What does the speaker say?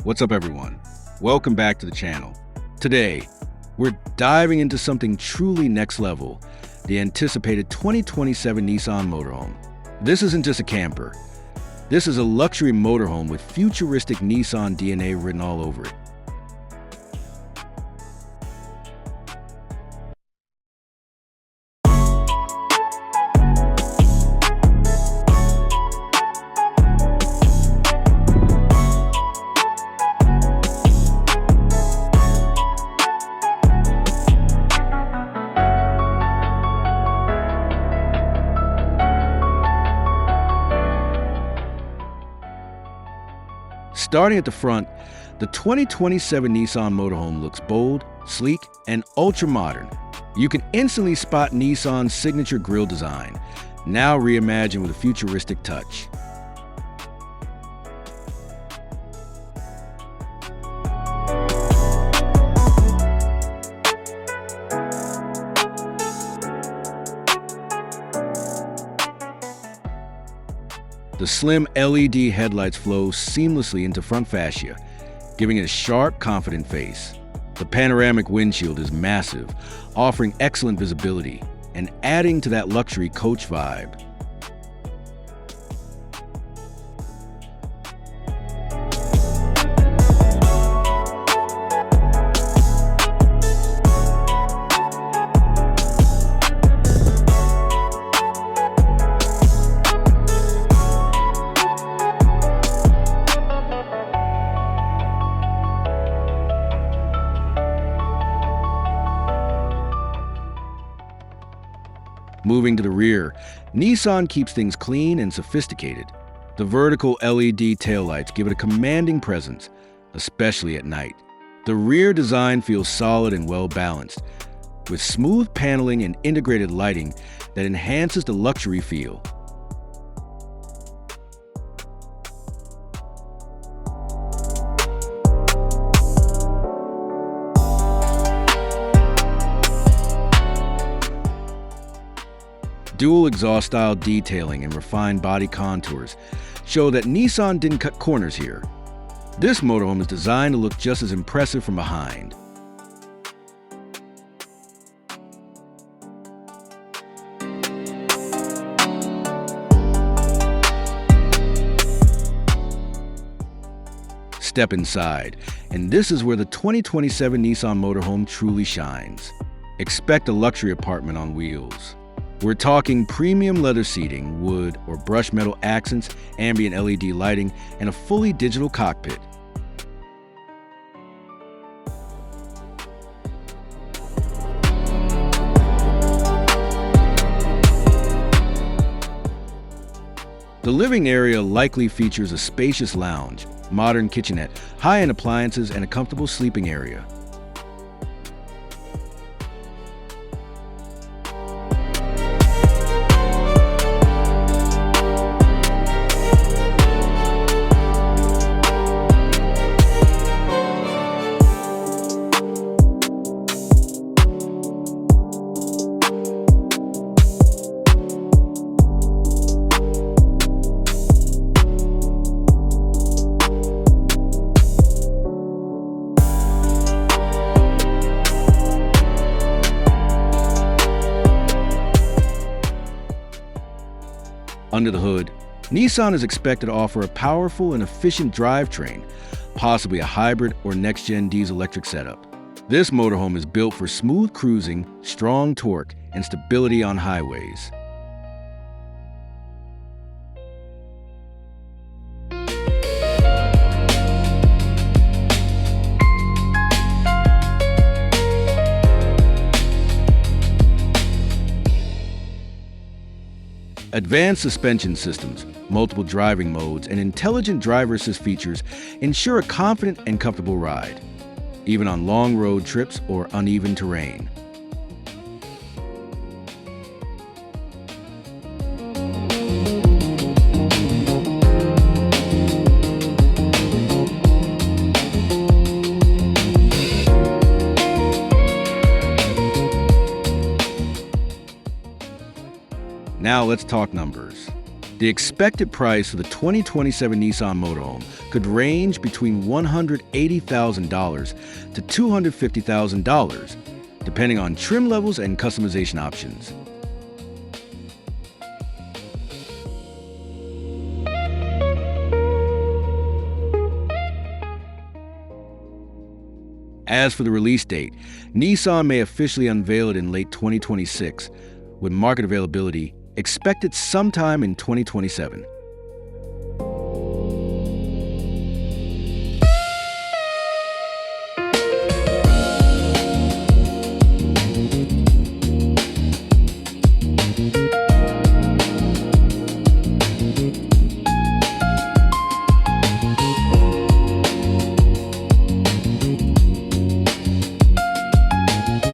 What's up, everyone? Welcome back to the channel. Today, we're diving into something truly next level, the anticipated 2027 Nissan Motorhome. This isn't just a camper. This is a luxury motorhome with futuristic Nissan DNA written all over it. Starting at the front, the 2027 Nissan Motorhome looks bold, sleek, and ultra-modern. You can instantly spot Nissan's signature grille design, now reimagined with a futuristic touch. The slim LED headlights flow seamlessly into front fascia, giving it a sharp, confident face. The panoramic windshield is massive, offering excellent visibility and adding to that luxury coach vibe. Moving to the rear, Nissan keeps things clean and sophisticated. The vertical LED taillights give it a commanding presence, especially at night. The rear design feels solid and well-balanced, with smooth paneling and integrated lighting that enhances the luxury feel. Dual exhaust-style detailing and refined body contours show that Nissan didn't cut corners here. This motorhome is designed to look just as impressive from behind. Step inside, and this is where the 2027 Nissan Motorhome truly shines. Expect a luxury apartment on wheels. We're talking premium leather seating, wood or brushed metal accents, ambient LED lighting, and a fully digital cockpit. The living area likely features a spacious lounge, modern kitchenette, high-end appliances, and a comfortable sleeping area. Under the hood, Nissan is expected to offer a powerful and efficient drivetrain, possibly a hybrid or next-gen diesel-electric setup. This motorhome is built for smooth cruising, strong torque, and stability on highways. Advanced suspension systems, multiple driving modes, and intelligent driver assist features ensure a confident and comfortable ride, even on long road trips or uneven terrain. Now let's talk numbers. The expected price for the 2027 Nissan Motorhome could range between $180,000 to $250,000, depending on trim levels and customization options. As for the release date, Nissan may officially unveil it in late 2026, with market availability expected sometime in 2027.